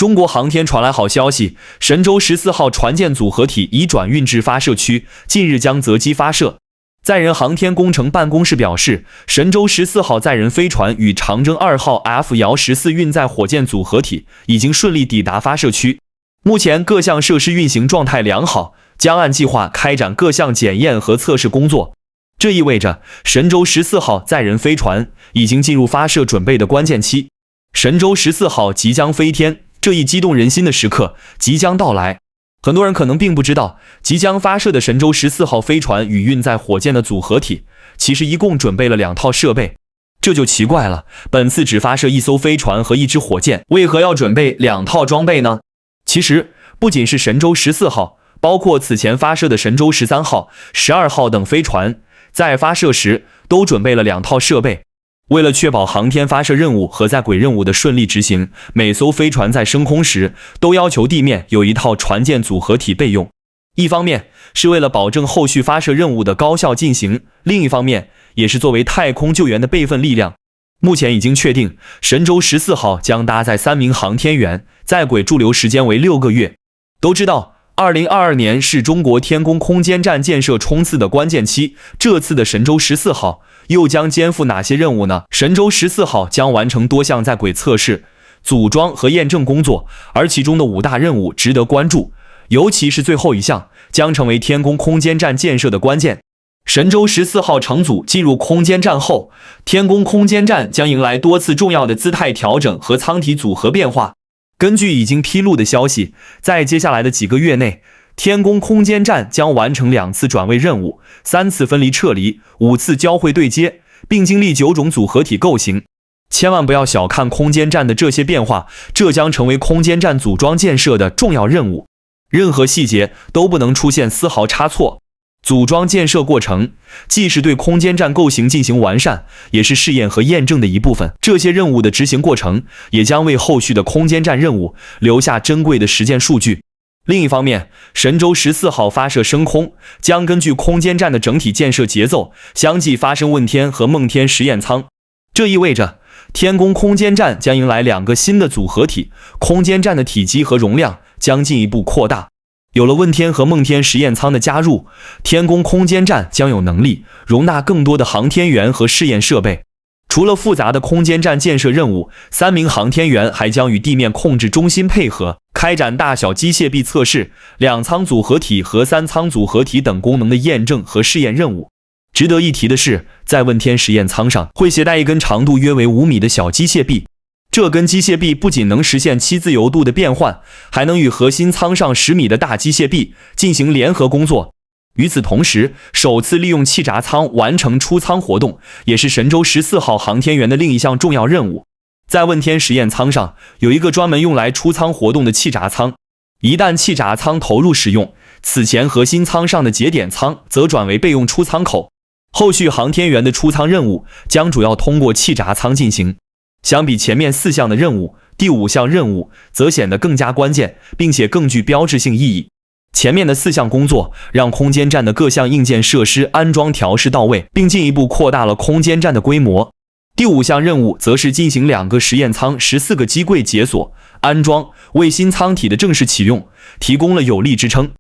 中国航天传来好消息，神舟14号船舰组合体已转运至发射区，近日将择机发射。载人航天工程办公室表示，神舟14号载人飞船与长征2号 F 遥14运载火箭组合体已经顺利抵达发射区，目前各项设施运行状态良好，将按计划开展各项检验和测试工作。这意味着神舟14号载人飞船已经进入发射准备的关键期，神舟14号即将飞天，这一激动人心的时刻即将到来。很多人可能并不知道，即将发射的神舟14号飞船与运载火箭的组合体其实一共准备了2套设备。这就奇怪了，本次只发射1艘飞船和1支火箭，为何要准备2套装备呢？其实不仅是神舟14号，包括此前发射的神舟13号、12号等飞船，在发射时都准备了2套设备。为了确保航天发射任务和在轨任务的顺利执行，每艘飞船在升空时都要求地面有1套船舰组合体备用。一方面是为了保证后续发射任务的高效进行，另一方面也是作为太空救援的备份力量。目前已经确定，神舟14号将搭载3名航天员，在轨驻留时间为6个月。都知道2022年是中国天宫空间站建设冲刺的关键期，这次的神舟14号又将肩负哪些任务呢？神舟14号将完成多项在轨测试、组装和验证工作，而其中的5大任务值得关注，尤其是最后一项将成为天宫空间站建设的关键。神舟14号乘组进入空间站后，天宫空间站将迎来多次重要的姿态调整和舱体组合变化。根据已经披露的消息，在接下来的几个月内，天宫空间站将完成2次转位任务、3次分离撤离、5次交会对接，并经历9种组合体构型。千万不要小看空间站的这些变化，这将成为空间站组装建设的重要任务，任何细节都不能出现丝毫差错。组装建设过程既是对空间站构型进行完善，也是试验和验证的一部分。这些任务的执行过程也将为后续的空间站任务留下珍贵的实践数据。另一方面，神舟14号发射升空将根据空间站的整体建设节奏，相继发生问天和梦天实验舱。这意味着天宫空间站将迎来2个新的组合体，空间站的体积和容量将进一步扩大。有了问天和梦天实验舱的加入，天宫空间站将有能力容纳更多的航天员和试验设备。除了复杂的空间站建设任务，3名航天员还将与地面控制中心配合，开展大小机械臂测试、2舱组合体和3舱组合体等功能的验证和试验任务。值得一提的是，在问天实验舱上会携带一根长度约为5米的小机械臂，这根机械臂不仅能实现7自由度的变换，还能与核心舱上10米的大机械臂进行联合工作。与此同时，首次利用气闸舱完成出舱活动，也是神舟14号航天员的另一项重要任务。在问天实验舱上有一个专门用来出舱活动的气闸舱，一旦气闸舱投入使用，此前核心舱上的节点舱则转为备用出舱口。后续航天员的出舱任务将主要通过气闸舱进行。相比前面4项的任务，第5项任务则显得更加关键，并且更具标志性意义。前面的4项工作让空间站的各项硬件设施安装调试到位，并进一步扩大了空间站的规模。第5项任务则是进行2个实验舱14个机柜解锁、安装，为新舱体的正式启用提供了有力支撑。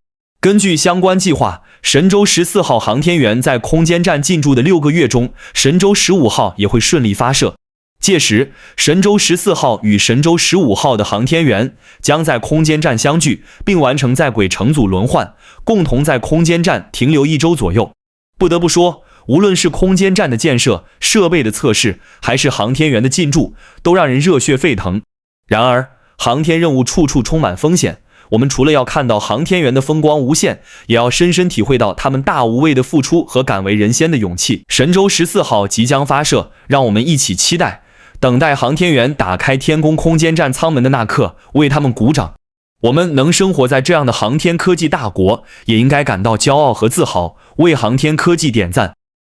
根据相关计划，神舟14号航天员在空间站进驻的6个月中，神舟15号也会顺利发射。届时，神舟14号与神舟15号的航天员将在空间站相聚，并完成在轨乘组轮换，共同在空间站停留1周左右。不得不说，无论是空间站的建设、设备的测试，还是航天员的进驻，都让人热血沸腾。然而，航天任务处处充满风险，我们除了要看到航天员的风光无限，也要深深体会到他们大无畏的付出和敢为人先的勇气。神舟14号即将发射，让我们一起期待，等待航天员打开天宫空间站舱门的那刻，为他们鼓掌。我们能生活在这样的航天科技大国，也应该感到骄傲和自豪，为航天科技点赞。